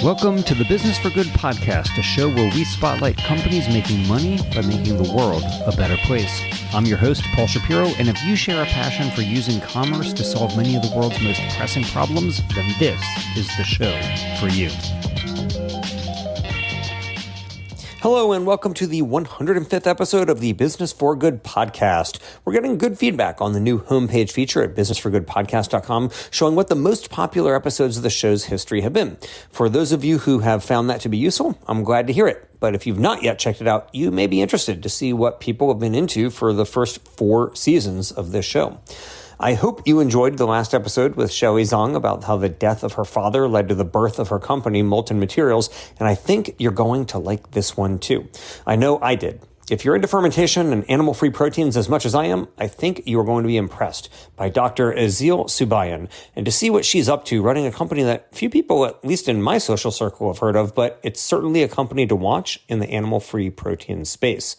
Welcome to the Business for Good podcast, a show where we spotlight companies making money by making the world a better place. I'm your host, Paul Shapiro, and if you share a passion for using commerce to solve many of the world's most pressing problems, then this is the show for you. Hello and welcome to the 105th episode of the Business for Good podcast. We're getting good feedback on the new homepage feature at businessforgoodpodcast.com showing what the most popular episodes of the show's history have been. For those of you who have found that to be useful, I'm glad to hear it. But if you've not yet checked it out, you may be interested to see what people have been into for the first 4 seasons of this show. I hope you enjoyed the last episode with Shelly Zhang about how the death of her father led to the birth of her company, Molten Materials, and I think you're going to like this one too. I know I did. If you're into fermentation and animal-free proteins as much as I am, I think you're going to be impressed by Dr. Ezhil Subbian, and to see what she's up to running a company that few people, at least in my social circle, have heard of, but it's certainly a company to watch in the animal-free protein space.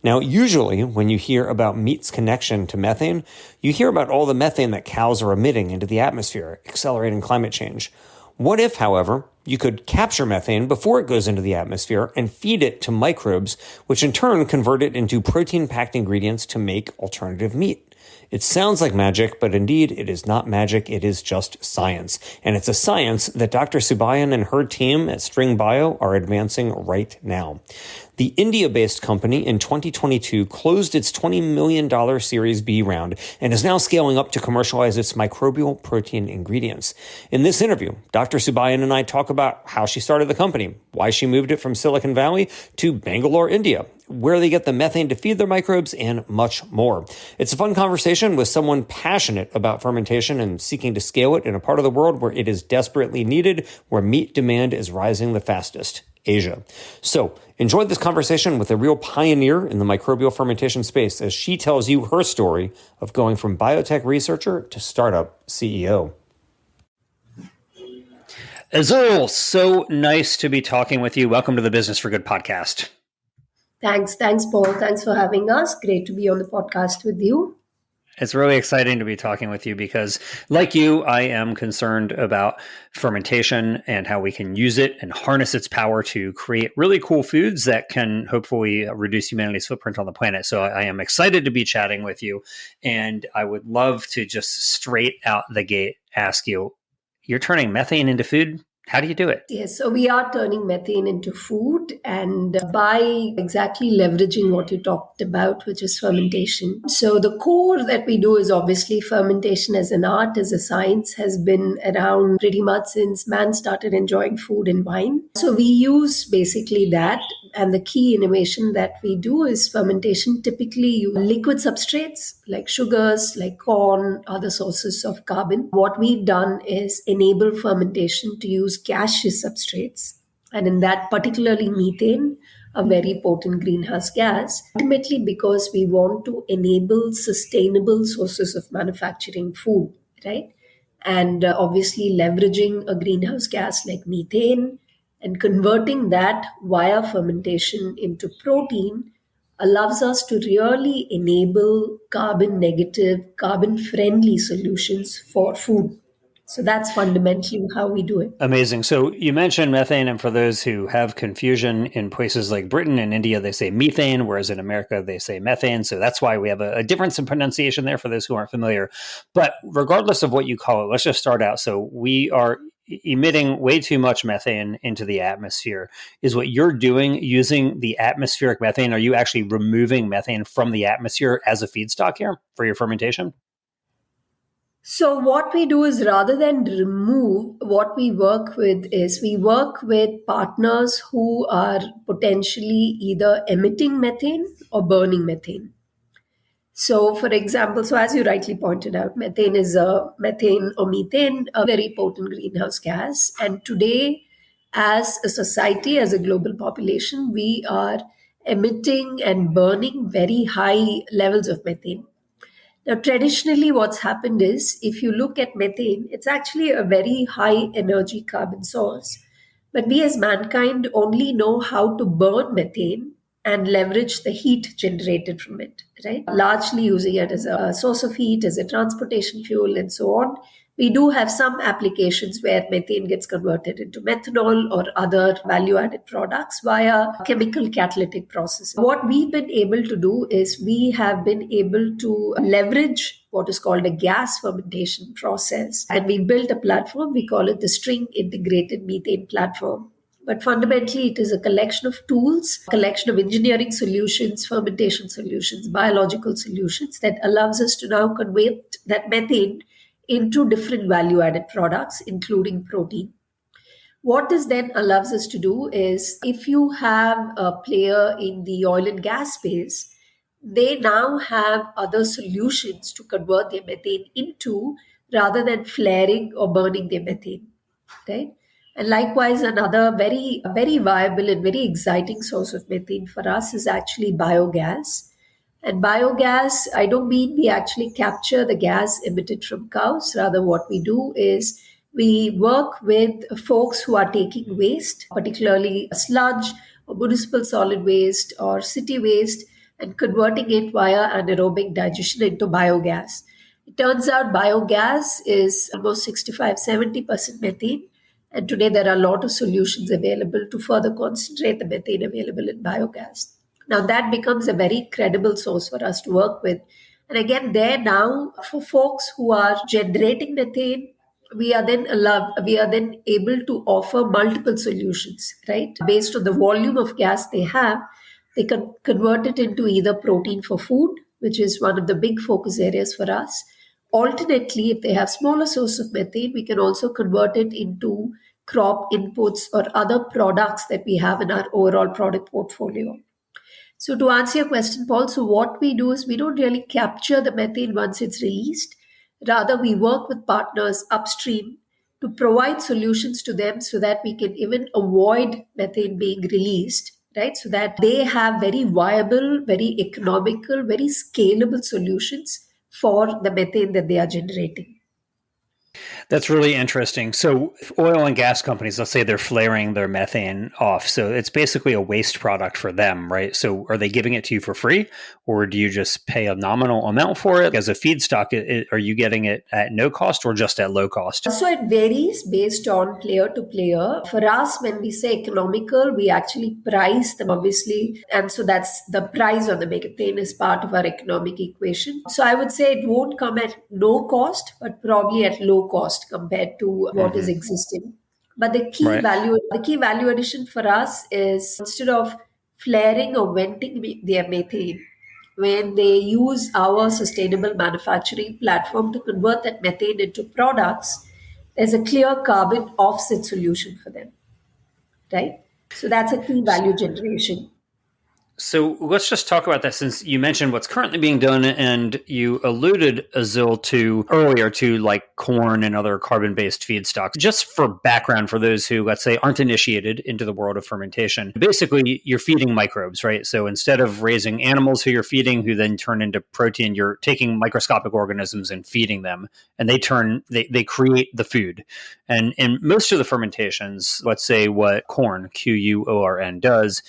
Now, usually when you hear about meat's connection to methane, you hear about all the methane that cows are emitting into the atmosphere, accelerating climate change. What if, however, you could capture methane before it goes into the atmosphere and feed it to microbes, which in turn convert it into protein-packed ingredients to make alternative meat? It sounds like magic, but indeed it is not magic, it is just science. And it's a science that Dr. Subbian and her team at String Bio are advancing right now. The India-based company in 2022 closed its $20 million Series B round and is now scaling up to commercialize its microbial protein ingredients. In this interview, Dr. Subbian and I talk about how she started the company, why she moved it from Silicon Valley to Bangalore, India, where they get the methane to feed their microbes, and much more. It's a fun conversation with someone passionate about fermentation and seeking to scale it in a part of the world where it is desperately needed, where meat demand is rising the fastest. Asia. So enjoy this conversation with a real pioneer in the microbial fermentation space as she tells you her story of going from biotech researcher to startup CEO. Ezhil, so nice to be talking with you. Welcome to the Business for Good podcast. Thanks, Paul. Thanks for having us. Great to be on the podcast with you. It's really exciting to be talking with you because, like you, I am concerned about fermentation and how we can use it and harness its power to create really cool foods that can hopefully reduce humanity's footprint on the planet. So I am excited to be chatting with you. And I would love to just straight out the gate ask you, you're turning methane into food? How do you do it? Yes, so we are turning methane into food, and by exactly leveraging what you talked about, which is fermentation. So the core that we do is obviously fermentation as an art, as a science, has been around pretty much since man started enjoying food and wine. So we use basically that. And the key innovation that we do is fermentation. Typically, you liquid substrates like sugars, like corn, other sources of carbon. What we've done is enable fermentation to use gaseous substrates. And in that, particularly methane, a very potent greenhouse gas, ultimately because we want to enable sustainable sources of manufacturing food, right? And obviously leveraging a greenhouse gas like methane, and converting that via fermentation into protein allows us to really enable carbon negative, carbon friendly solutions for food. So that's fundamentally how we do it. Amazing. So you mentioned methane, and for those who have confusion, in places like Britain and India, they say methane, whereas in America, they say methane. So that's why we have a difference in pronunciation there for those who aren't familiar. But regardless of what you call it, let's just start out. So we are emitting way too much methane into the atmosphere. Is what you're doing using the atmospheric methane? Are you actually removing methane from the atmosphere as a feedstock here for your fermentation? So what we do is, rather than remove, what we work with is we work with partners who are potentially either emitting methane or burning methane. So for example, so as you rightly pointed out, methane, a very potent greenhouse gas. And today, as a society, as a global population, we are emitting and burning very high levels of methane. Now, traditionally, what's happened is, if you look at methane, it's actually a very high energy carbon source. But we as mankind only know how to burn methane and leverage the heat generated from it, right? Largely using it as a source of heat, as a transportation fuel, and so on. We do have some applications where methane gets converted into methanol or other value-added products via chemical catalytic process. What we've been able to do is we have been able to leverage what is called a gas fermentation process. And we built a platform, we call it the String Integrated Methane Platform. But fundamentally, it is a collection of tools, a collection of engineering solutions, fermentation solutions, biological solutions that allows us to now convert that methane into different value-added products, including protein. What this then allows us to do is, if you have a player in the oil and gas space, they now have other solutions to convert their methane into rather than flaring or burning their methane, right? And likewise, another very viable and very exciting source of methane for us is actually biogas. And biogas, I don't mean we actually capture the gas emitted from cows. Rather, what we do is we work with folks who are taking waste, particularly sludge or municipal solid waste or city waste, and converting it via anaerobic digestion into biogas. It turns out biogas is almost 65-70% methane. And today there are a lot of solutions available to further concentrate the methane available in biogas. Now that becomes a very credible source for us to work with. And again, there now, for folks who are generating methane, we are then able to offer multiple solutions, right? Based on the volume of gas they have, they can convert it into either protein for food, which is one of the big focus areas for us. Alternately, if they have smaller source of methane, we can also convert it into crop inputs or other products that we have in our overall product portfolio. So to answer your question, Paul, so what we do is we don't really capture the methane once it's released. Rather, we work with partners upstream to provide solutions to them so that we can even avoid methane being released, right? So that they have very viable, very economical, very scalable solutions for the methane that they are generating. That's really interesting. So oil and gas companies, let's say they're flaring their methane off. So it's basically a waste product for them, right? So are they giving it to you for free, or do you just pay a nominal amount for it? As a feedstock, are you getting it at no cost or just at low cost? So it varies based on player to player. For us, when we say economical, we actually price them, obviously. And so that's the price on the methane is part of our economic equation. So I would say it won't come at no cost, but probably at low cost compared to what is existing. But the key value addition for us is, instead of flaring or venting their methane, when they use our sustainable manufacturing platform to convert that methane into products, there's a clear carbon offset solution for them, right? So that's a key value generation. So let's just talk about that, since you mentioned what's currently being done, and you alluded, Ezhil, to earlier to like corn and other carbon-based feedstocks. Just for background, for those who, let's say, aren't initiated into the world of fermentation, basically you're feeding microbes, right? So instead of raising animals who you're feeding, who then turn into protein, you're taking microscopic organisms and feeding them, and they create the food. And in most of the fermentations, let's say what corn, QUORN, does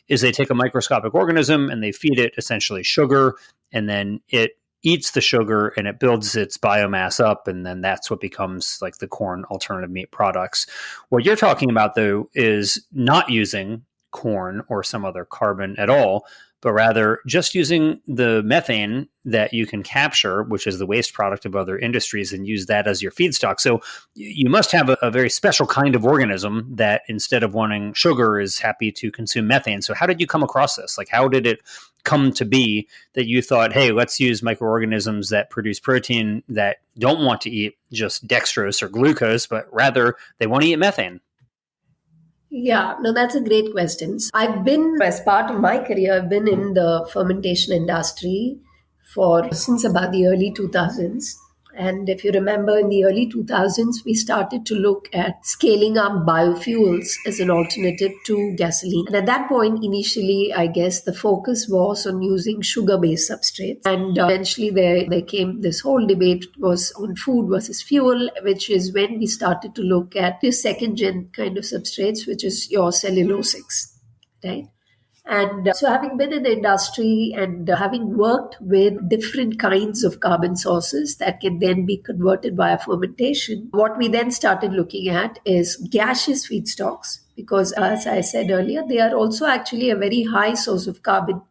is they take a microscopic organism and they feed it essentially sugar, and then it eats the sugar and it builds its biomass up, and then that's what becomes like the corn alternative meat products. What you're talking about, though, is not using corn or some other carbon at all, but rather just using the methane that you can capture, which is the waste product of other industries, and use that as your feedstock. So you must have a very special kind of organism that, instead of wanting sugar, is happy to consume methane. So how did you come across this? Like, how did it come to be that you thought, hey, let's use microorganisms that produce protein that don't want to eat just dextrose or glucose, but rather they want to eat methane? Yeah, no, that's a great question. I've been, as part of my career, I've been in the fermentation industry since about the early 2000s. And if you remember, in the early 2000s, we started to look at scaling up biofuels as an alternative to gasoline. And at that point, initially, I guess the focus was on using sugar-based substrates. And eventually there came this whole debate was on food versus fuel, which is when we started to look at the second-gen kind of substrates, which is your cellulosics, right? And so, having been in the industry and having worked with different kinds of carbon sources that can then be converted via fermentation, what we then started looking at is gaseous feedstocks, because as I said earlier, they are also actually a very high source of carbon.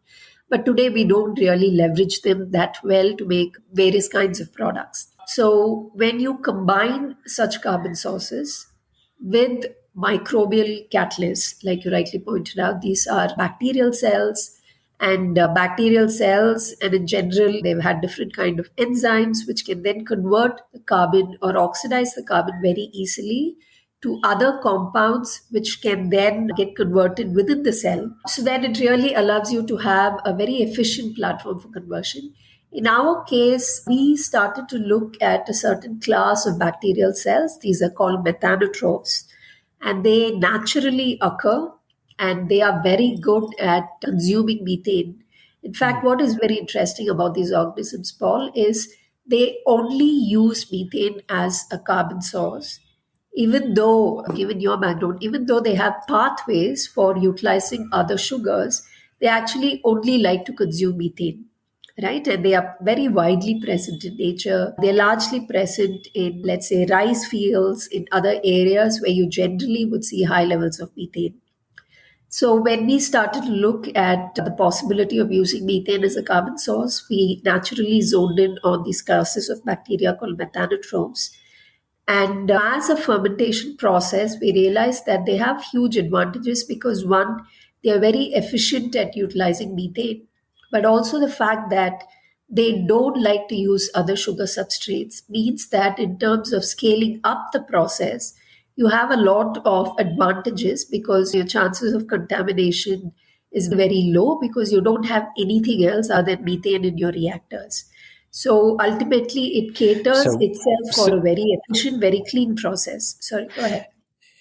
But today we don't really leverage them that well to make various kinds of products. So, when you combine such carbon sources with microbial catalysts, like you rightly pointed out, these are bacterial cells, and bacterial cells, and in general, they've had different kind of enzymes which can then convert the carbon or oxidize the carbon very easily to other compounds which can then get converted within the cell. So then it really allows you to have a very efficient platform for conversion. In our case, we started to look at a certain class of bacterial cells. These are called methanotrophs, and they naturally occur, and they are very good at consuming methane. In fact, what is very interesting about these organisms, Paul, is they only use methane as a carbon source, even though, given your background, even though they have pathways for utilizing other sugars, they actually only like to consume methane, right? And they are very widely present in nature. They're largely present in, let's say, rice fields, in other areas where you generally would see high levels of methane. So when we started to look at the possibility of using methane as a carbon source, we naturally zoned in on these classes of bacteria called methanotrophs. And as a fermentation process, we realized that they have huge advantages because one, they are very efficient at utilizing methane, but also the fact that they don't like to use other sugar substrates means that in terms of scaling up the process, you have a lot of advantages because your chances of contamination is very low because you don't have anything else other than methane in your reactors. So ultimately, it caters So, itself for so a very efficient, very clean process. Sorry, go ahead.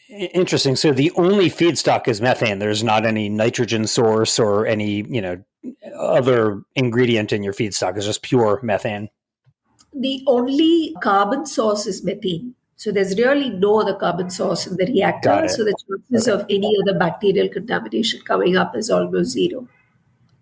interesting. So the only feedstock is methane. There's not any nitrogen source or any, other ingredient in your feedstock. It's just pure methane. The only carbon source is methane. So there's really no other carbon source in the Got reactor. it. So the chances Okay. of any other bacterial contamination coming up is almost zero.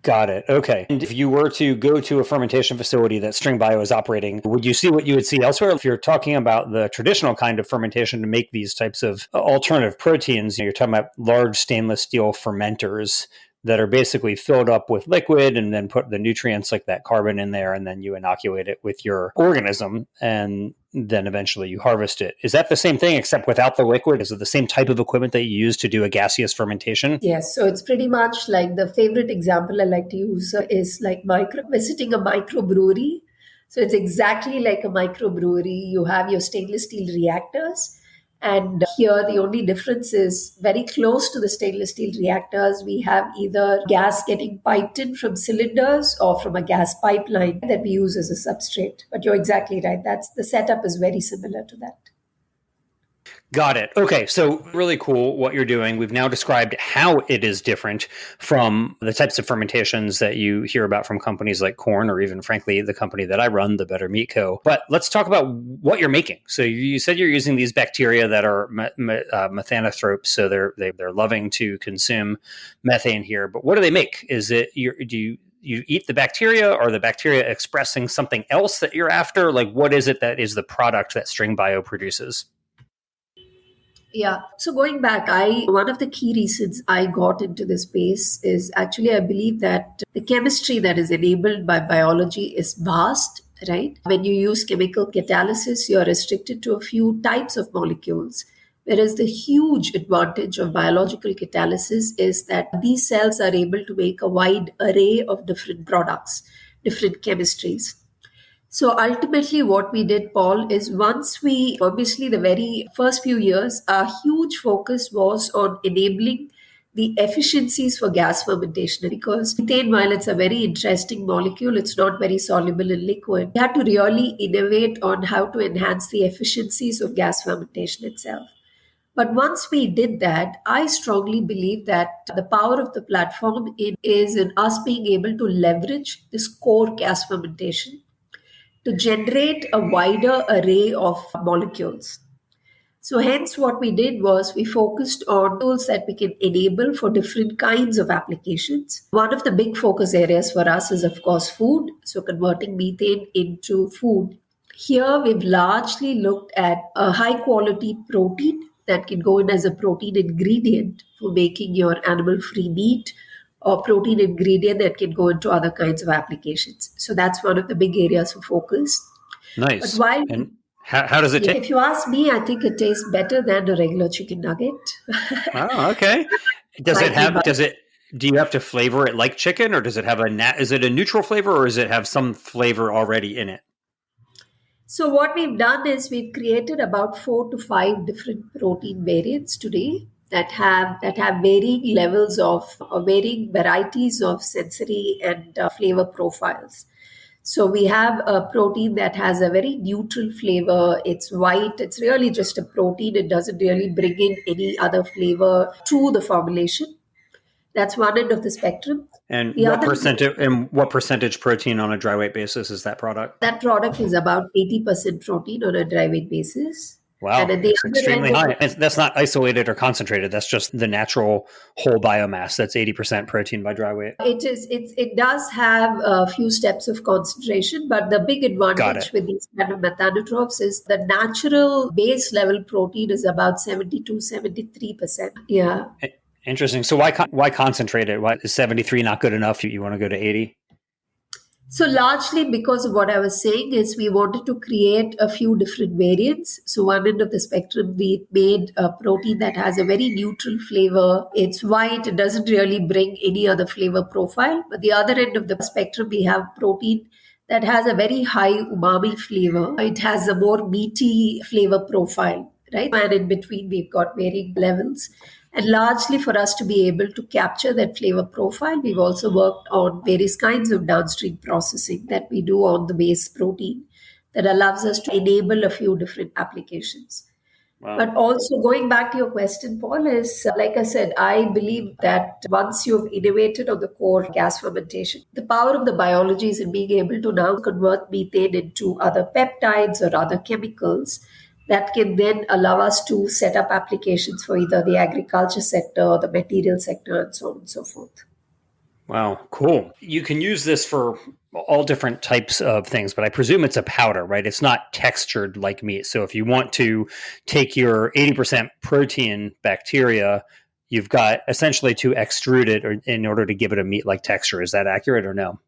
Got it. Okay. And if you were to go to a fermentation facility that String Bio is operating, would you see what you would see elsewhere? If you're talking about the traditional kind of fermentation to make these types of alternative proteins, you're talking about large stainless steel fermenters that are basically filled up with liquid and then put the nutrients like that carbon in there, and then you inoculate it with your organism, and then eventually you harvest it. Is that the same thing except without the liquid? Is it the same type of equipment that you use to do a gaseous fermentation? Yes, so it's pretty much like the favorite example I like to use is like visiting a microbrewery. So it's exactly like a microbrewery. You have your stainless steel reactors. And here, the only difference is very close to the stainless steel reactors. We have either gas getting piped in from cylinders or from a gas pipeline that we use as a substrate. But you're exactly right. That's the setup is very similar to that. Got it. Okay. So, really cool what you're doing. We've now described how it is different from the types of fermentations that you hear about from companies like Corn, or even, frankly, the company that I run, the Better Meat Co. But let's talk about what you're making. So, you said you're using these bacteria that are methanotrophs. So, they're loving to consume methane here. But what do they make? Is it, do you eat the bacteria, or the bacteria expressing something else that you're after? Like, what is it that is the product that String Bio produces? Yeah. So going back, I one of the key reasons I got into this space is actually I believe that the chemistry that is enabled by biology is vast, right? When you use chemical catalysis, you're restricted to a few types of molecules. Whereas the huge advantage of biological catalysis is that these cells are able to make a wide array of different products, different chemistries. So ultimately, what we did, Paul, is once we obviously the very first few years, our huge focus was on enabling the efficiencies for gas fermentation because methane, while it's a very interesting molecule, it's not very soluble in liquid. We had to really innovate on how to enhance the efficiencies of gas fermentation itself. But once we did that, I strongly believe that the power of the platform is in us being able to leverage this core gas fermentation to generate a wider array of molecules. So hence what we did was we focused on tools that we can enable for different kinds of applications. One of the big focus areas for us is of course food. So converting methane into food. Here we've largely looked at a high quality protein that can go in as a protein ingredient for making your animal free meat or protein ingredient that can go into other kinds of applications. So that's one of the big areas of focus. But Nice. while And how does it taste? if you ask me, I think it tastes better than a regular chicken nugget. Oh, okay. Slightly better. Do you have to flavor it like chicken, or does it have is it a neutral flavor, or does it have some flavor already in it? So what we've done is we've created about 4 to 5 different protein variants today that have varying levels of or varying varieties of sensory and flavor profiles. So we have a protein that has a very neutral flavor. It's white. It's really just a protein. It doesn't really bring in any other flavor to the formulation. That's one end of the spectrum. And The other what percentage protein on a dry weight basis is that product? that product is about 80% protein on a dry weight basis. And Wow, at the it's other extremely end of high. the That's not isolated or concentrated. That's just the natural whole biomass. That's 80% protein by dry weight. it does have a few steps of concentration, but the big Got advantage it. with these kind of methanotropes is the natural base level protein is about 72-73%. Yeah. Interesting. So why concentrate it? Why is 73 not good enough? You want to go to 80? So largely because of what I was saying is we wanted to create a few different variants. So one end of the spectrum, we made a protein that has a very neutral flavor. It's white. It doesn't really bring any other flavor profile. But the other end of the spectrum, we have protein that has a very high umami flavor. It has a more meaty flavor profile, right? And in between, we've got varying levels. And largely for us to be able to capture that flavor profile, we've also worked on various kinds of downstream processing that we do on the base protein that allows us to enable a few different applications. Wow. But also going back to your question, Paul, is like I said, I believe that once you've innovated on the core gas fermentation, the power of the biology is in being able to now convert methane into other peptides or other chemicals that can then allow us to set up applications for either the agriculture sector or the material sector and so on and so forth. Wow, cool. You can use this for all different types of things, but I presume it's a powder, right? It's not textured like meat. So if you want to take your 80% protein bacteria, you've got essentially to extrude it in order to give it a meat-like texture. Is that accurate or no?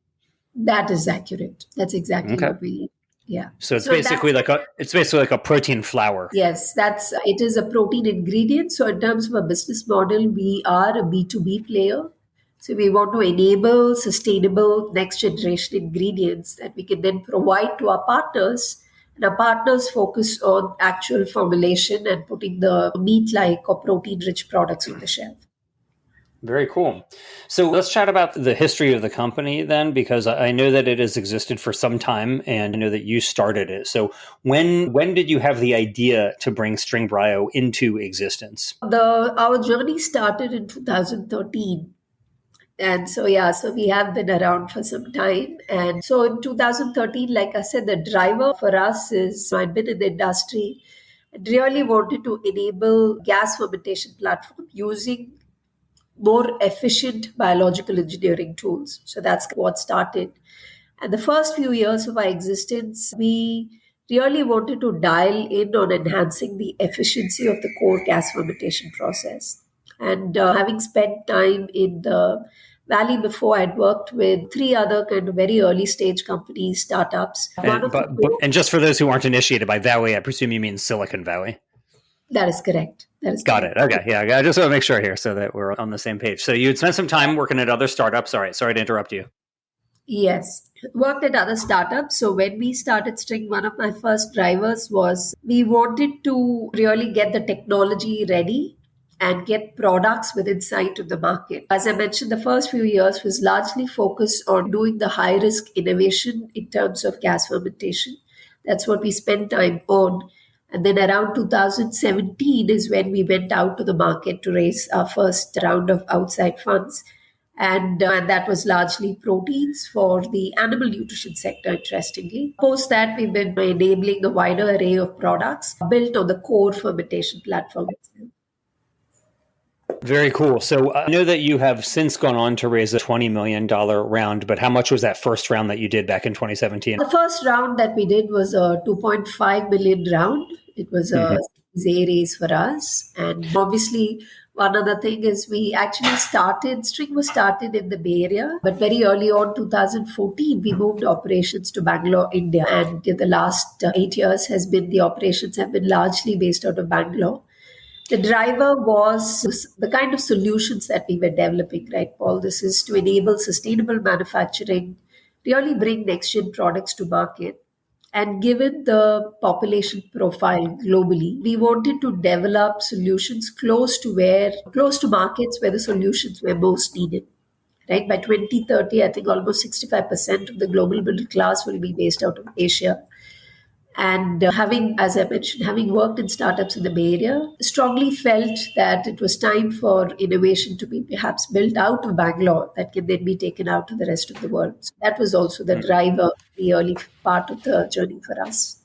That is accurate. That's exactly Okay. what we yeah. So it's basically like a protein flour. Yes, it is a protein ingredient. So in terms of a business model, we are a B2B player. So we want to enable sustainable next generation ingredients that we can then provide to our partners. And our partners focus on actual formulation and putting the meat-like or protein-rich products on the shelf. Very cool. So let's chat about the history of the company then, because I know that it has existed for some time and I know that you started it. So when did you have the idea to bring String Bryo into existence? Our journey started in 2013. And so we have been around for some time. And so in 2013, like I said, the driver for us is I'd been in the industry and really wanted to enable gas fermentation platform using more efficient biological engineering tools. So that's what started. And the first few years of our existence, we really wanted to dial in on enhancing the efficiency of the core gas fermentation process. And having spent time in the Valley before, I'd worked with 3 other kind of very early stage companies, startups. And just for those who aren't initiated by Valley, I presume you mean Silicon Valley. That is correct. Got it. Okay. Yeah. I just want to make sure here so that we're on the same page. So you had spent some time working at other startups. All right. Sorry to interrupt you. Yes, worked at other startups. So when we started String, one of my first drivers was we wanted to really get the technology ready and get products within sight of the market. As I mentioned, the first few years was largely focused on doing the high risk innovation in terms of gas fermentation. That's what we spent time on. And then around 2017 is when we went out to the market to raise our first round of outside funds. And that was largely proteins for the animal nutrition sector, interestingly. Post that, we've been enabling a wider array of products built on the core fermentation platform itself. Very cool. So I know that you have since gone on to raise a $20 million round, but how much was that first round that you did back in 2017? The first round that we did was a 2.5 million round. It was a Series A raise for us. And obviously, one other thing is we actually String was started in the Bay Area, but very early on, 2014, we moved operations to Bangalore, India. And the last 8 years the operations have been largely based out of Bangalore. The driver was the kind of solutions that we were developing, right, Paul? This is to enable sustainable manufacturing, really bring next-gen products to market. And given the population profile globally, we wanted to develop solutions close to markets where the solutions were most needed. Right? By 2030, I think almost 65% of the global middle class will be based out of Asia. And as I mentioned, having worked in startups in the Bay Area, strongly felt that it was time for innovation to be perhaps built out of Bangalore that can then be taken out to the rest of the world. So that was also the driver, the early part of the journey for us.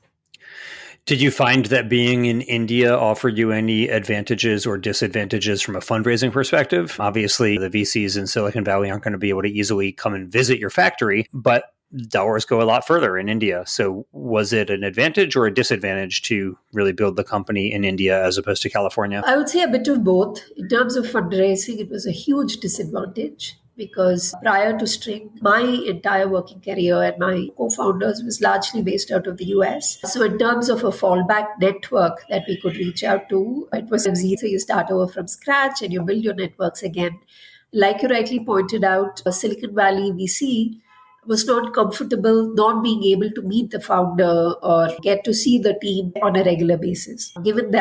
Did you find that being in India offered you any advantages or disadvantages from a fundraising perspective? Obviously, the VCs in Silicon Valley aren't going to be able to easily come and visit your factory, but dollars go a lot further in India. So was it an advantage or a disadvantage to really build the company in India as opposed to California? I would say a bit of both. In terms of fundraising, it was a huge disadvantage because prior to String, my entire working career and my co-founders was largely based out of the US. So in terms of a fallback network that we could reach out to, it was easy. So you start over from scratch and you build your networks again. Like you rightly pointed out, Silicon Valley VC was not comfortable not being able to meet the founder or get to see the team on a regular basis. Given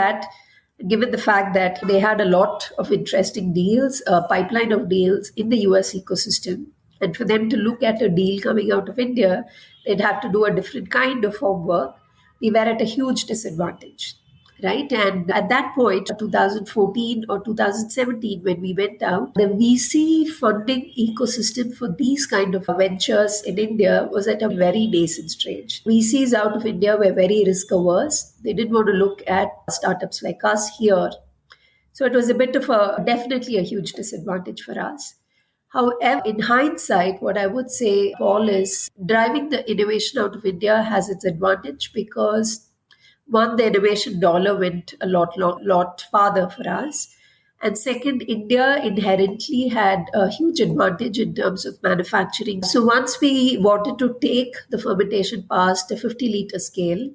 the fact that they had a lot of interesting deals, a pipeline of deals in the US ecosystem, and for them to look at a deal coming out of India, they'd have to do a different kind of homework. We were at a huge disadvantage. Right. And at that point, 2014 or 2017, when we went out, the VC funding ecosystem for these kind of ventures in India was at a very nascent stage. VCs out of India were very risk averse. They didn't want to look at startups like us here. So it was definitely a huge disadvantage for us. However, in hindsight, what I would say, Paul, is driving the innovation out of India has its advantage because one, the innovation dollar went a lot farther for us. And second, India inherently had a huge advantage in terms of manufacturing. So once we wanted to take the fermentation past a 50-liter scale,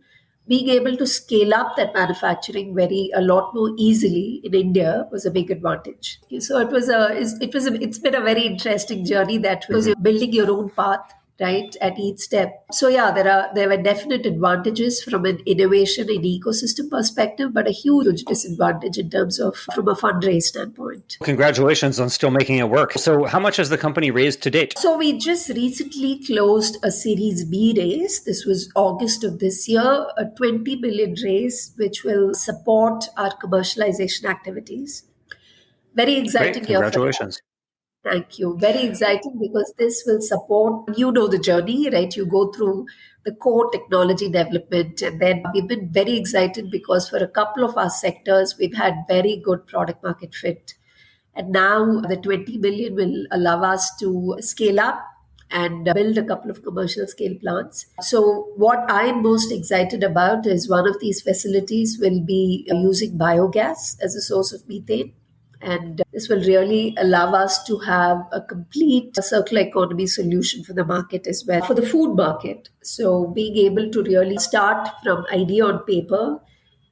being able to scale up that manufacturing a lot more easily in India was a big advantage. So it's been a very interesting journey that was building your own path, right, at each step. So yeah, there were definite advantages from an innovation and ecosystem perspective, but a huge disadvantage in terms of from a fundraise standpoint. Congratulations on still making it work. So how much has the company raised to date? So we just recently closed a Series B raise. This was August of this year, a 20 million raise, which will support our commercialization activities. Very exciting. Great. Congratulations. Thank you. Very exciting because this will support, the journey, right? You go through the core technology development, and then we've been very excited because for a couple of our sectors, we've had very good product market fit. And now the 20 million will allow us to scale up and build a couple of commercial scale plants. So what I'm most excited about is one of these facilities will be using biogas as a source of methane. And this will really allow us to have a complete circular economy solution for the market as well, for the food market. So being able to really start from idea on paper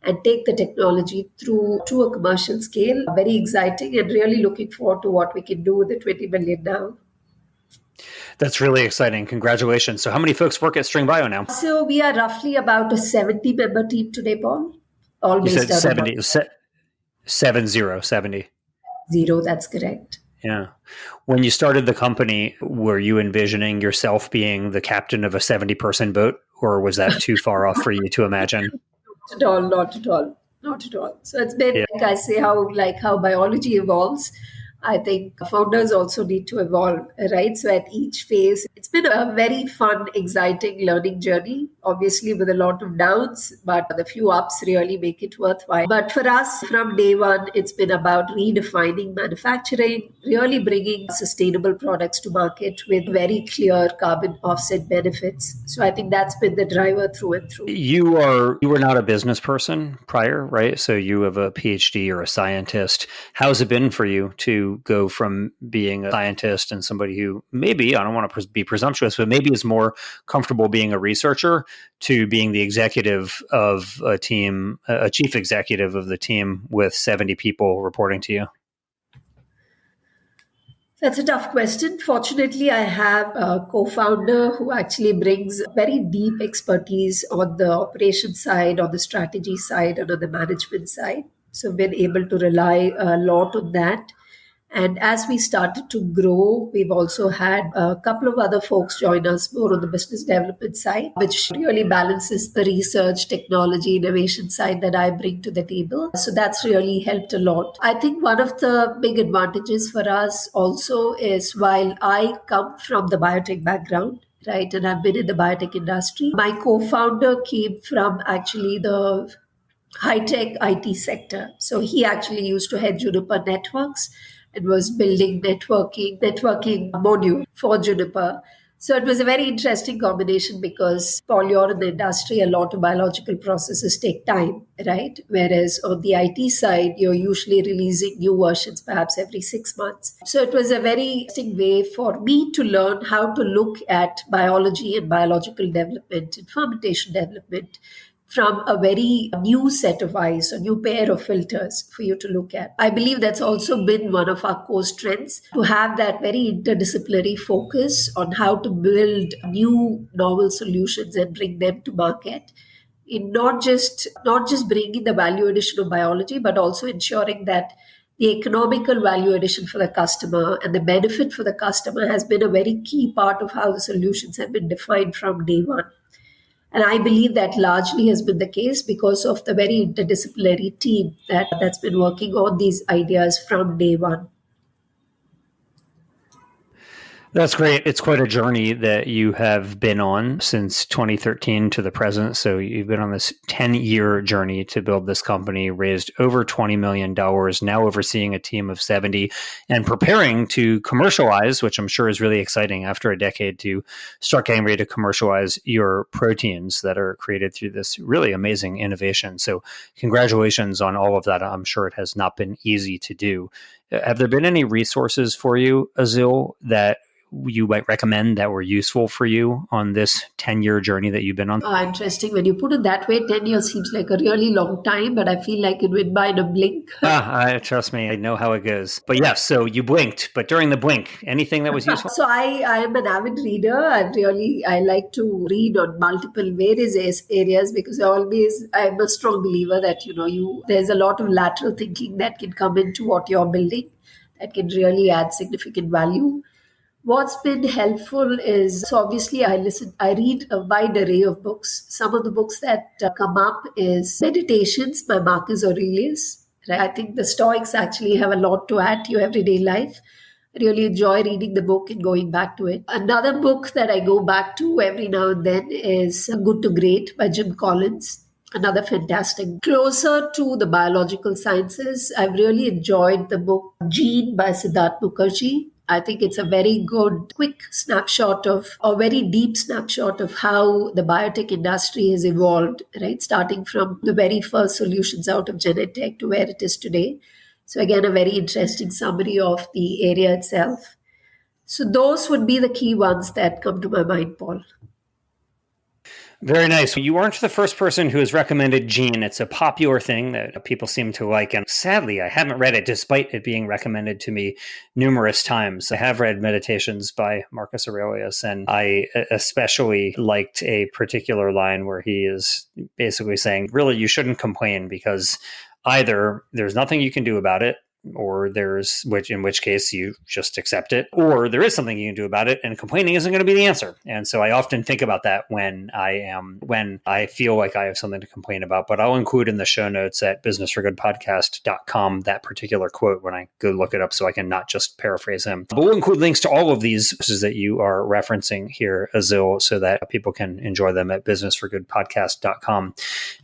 and take the technology through to a commercial scale, very exciting and really looking forward to what we can do with the 20 million now. That's really exciting. Congratulations. So how many folks work at String Bio now? So we are roughly about a 70-member team today, Paul. All based out of 70. 70. Zero, that's correct. Yeah. When you started the company, were you envisioning yourself being the captain of a 70-person boat, or was that too far off for you to imagine? Not at all. So it's been, like I say, how biology evolves. I think founders also need to evolve, right? So at each phase, it's been a very fun, exciting learning journey, obviously with a lot of downs, but the few ups really make it worthwhile. But for us, from day one, it's been about redefining manufacturing, really bringing sustainable products to market with very clear carbon offset benefits. So I think that's been the driver through and through. You were not a business person prior, right? So you have a PhD or a scientist. How's it been for you to go from being a scientist and somebody who maybe, I don't want to be presumptuous, but maybe is more comfortable being a researcher to being the executive of a team, a chief executive of the team with 70 people reporting to you? That's a tough question. Fortunately, I have a co-founder who actually brings very deep expertise on the operation side, on the strategy side, and on the management side. So, been able to rely a lot on that. And as we started to grow, we've also had a couple of other folks join us more on the business development side, which really balances the research, technology, innovation side that I bring to the table. So that's really helped a lot. I think one of the big advantages for us also is while I come from the biotech background, right, and I've been in the biotech industry, my co founder came from actually the high tech IT sector. So he actually used to head Juniper Networks and was building networking module for Juniper. So it was a very interesting combination because Paul, you're in the industry, a lot of biological processes take time, right? Whereas on the IT side, you're usually releasing new versions perhaps every 6 months. So it was a very interesting way for me to learn how to look at biology and biological development and fermentation development from a very new set of eyes, a new pair of filters for you to look at. I believe that's also been one of our core strengths to have that very interdisciplinary focus on how to build new novel solutions and bring them to market. In not just bringing the value addition of biology, but also ensuring that the economical value addition for the customer and the benefit for the customer has been a very key part of how the solutions have been defined from day one. And I believe that largely has been the case because of the very interdisciplinary team that's been working on these ideas from day one. That's great. It's quite a journey that you have been on since 2013 to the present. So you've been on this 10-year journey to build this company, raised over $20 million, now overseeing a team of 70 and preparing to commercialize, which I'm sure is really exciting after a decade to start getting ready to commercialize your proteins that are created through this really amazing innovation. So congratulations on all of that. I'm sure it has not been easy to do. Have there been any resources for you, Ezhil, that you might recommend that were useful for you on this 10-year journey that you've been on? Interesting. When you put it that way, 10 years seems like a really long time, but I feel like it went by in a blink. Trust me, I know how it goes. But yes, so you blinked, but during the blink, anything that was useful? So I am an avid reader. I like to read on multiple various areas because I'm a strong believer that, there's a lot of lateral thinking that can come into what you're building that can really add significant value. What's been helpful is so obviously I read a wide array of books. Some of the books that come up is Meditations by Marcus Aurelius. Right? I think the Stoics actually have a lot to add to your everyday life. I really enjoy reading the book and going back to it. Another book that I go back to every now and then is Good to Great by Jim Collins. Another fantastic. Closer to the biological sciences, I've really enjoyed the book Gene by Siddharth Mukherjee. I think it's a very good, quick snapshot a very deep snapshot of how the biotech industry has evolved, right? Starting from the very first solutions out of Genentech to where it is today. So again, a very interesting summary of the area itself. So those would be the key ones that come to my mind, Paul. Very nice. You aren't the first person who has recommended Gene. It's a popular thing that people seem to like. And sadly, I haven't read it despite it being recommended to me numerous times. I have read Meditations by Marcus Aurelius, and I especially liked a particular line where he is basically saying, really, you shouldn't complain because either there's nothing you can do about it, in which case you just accept it, or there is something you can do about it, and complaining isn't going to be the answer. And so I often think about that when I feel like I have something to complain about. But I'll include in the show notes at businessforgoodpodcast.com that particular quote when I go look it up, so I can not just paraphrase him. But we'll include links to all of these that you are referencing here, Ezhil, so that people can enjoy them at businessforgoodpodcast.com.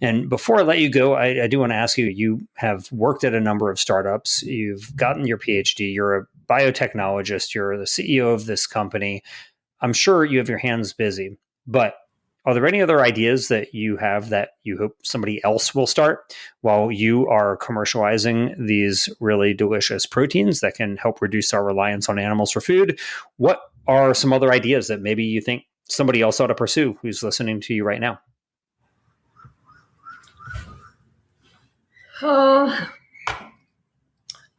And before I let you go, I do want to ask you, you have worked at a number of startups. You've gotten your PhD. You're a biotechnologist. You're the CEO of this company. I'm sure you have your hands busy, but are there any other ideas that you have that you hope somebody else will start while you are commercializing these really delicious proteins that can help reduce our reliance on animals for food? What are some other ideas that maybe you think somebody else ought to pursue who's listening to you right now?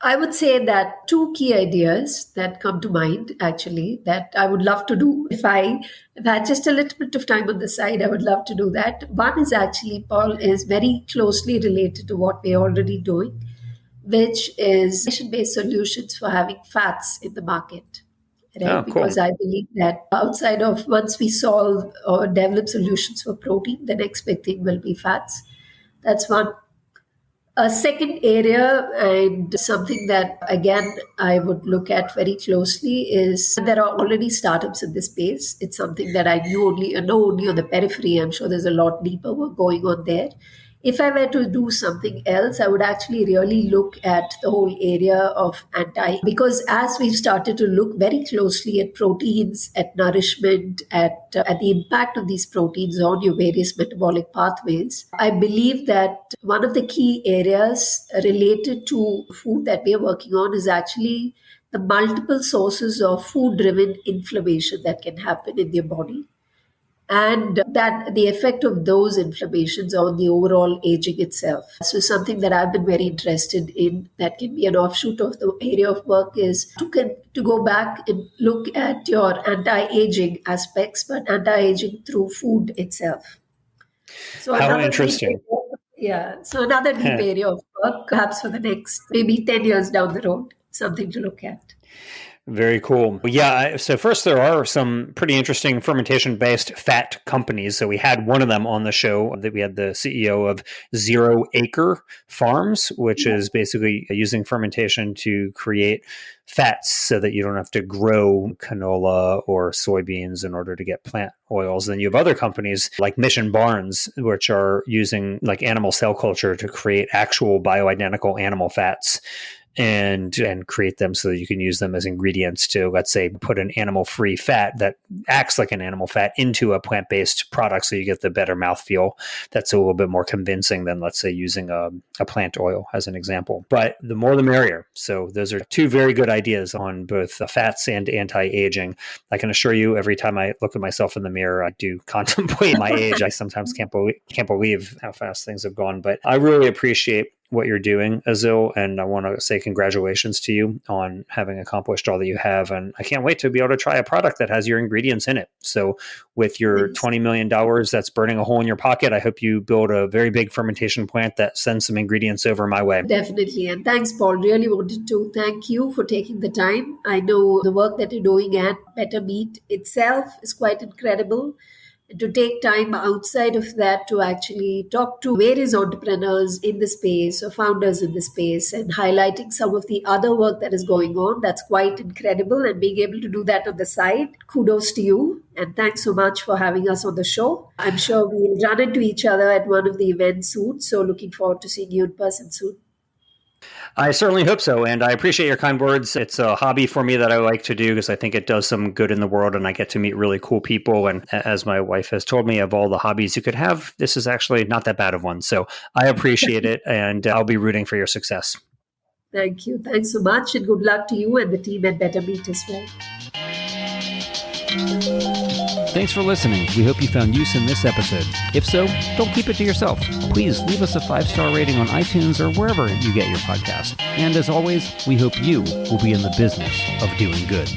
I would say that two key ideas that come to mind, actually, that I would love to do. If I had just a little bit of time on the side, I would love to do that. One is actually, Paul, is very closely related to what we're already doing, which is based solutions for having fats in the market. Right? Oh, cool. Because I believe that outside of once we solve or develop solutions for protein, the next big thing will be fats. That's one. A second area, and something that, again, I would look at very closely, is there are already startups in this space. It's something that I know only on the periphery. I'm sure there's a lot deeper work going on there. If I were to do something else, I would actually really look at the whole area of because as we've started to look very closely at proteins, at nourishment, at the impact of these proteins on your various metabolic pathways, I believe that one of the key areas related to food that we are working on is actually the multiple sources of food-driven inflammation that can happen in your body, and that the effect of those inflammations on the overall aging itself. So something that I've been very interested in that can be an offshoot of the area of work is to go back and look at your anti-aging aspects, but anti-aging through food itself. So how interesting. So another deep area of work, perhaps for the next maybe 10 years down the road, something to look at. Very cool. Yeah. So first, there are some pretty interesting fermentation-based fat companies. So we had one of them on the show. That we had the CEO of 0 Acre Farms, which is basically using fermentation to create fats so that you don't have to grow canola or soybeans in order to get plant oils. Then you have other companies like Mission Barns, which are using like animal cell culture to create actual bioidentical animal fats and create them so that you can use them as ingredients to, let's say, put an animal-free fat that acts like an animal fat into a plant-based product so you get the better mouthfeel that's a little bit more convincing than, let's say, using a plant oil as an example. But the more the merrier. So those are two very good ideas on both the fats and anti-aging. I can assure you, every time I look at myself in the mirror, I do contemplate my age. I sometimes can't believe how fast things have gone. But I really appreciate what you're doing, Ezhil, and I want to say congratulations to you on having accomplished all that you have. And I can't wait to be able to try a product that has your ingredients in it. So with your $20 million that's burning a hole in your pocket, I hope you build a very big fermentation plant that sends some ingredients over my way. Definitely. And thanks, Paul. Really wanted to thank you for taking the time. I know the work that you're doing at Better Meat itself is quite incredible. To take time outside of that to actually talk to various entrepreneurs in the space or founders in the space and highlighting some of the other work that is going on, that's quite incredible. And being able to do that on the side, kudos to you. And thanks so much for having us on the show. I'm sure we'll run into each other at one of the events soon. So looking forward to seeing you in person soon. I certainly hope so. And I appreciate your kind words. It's a hobby for me that I like to do because I think it does some good in the world and I get to meet really cool people. And as my wife has told me, of all the hobbies you could have, this is actually not that bad of one. So I appreciate it and I'll be rooting for your success. Thank you. Thanks so much. And good luck to you and the team at Better Meat as well. Thanks for listening. We hope you found use in this episode. If so, don't keep it to yourself. Please leave us a 5-star rating on iTunes or wherever you get your podcast. And as always, we hope you will be in the business of doing good.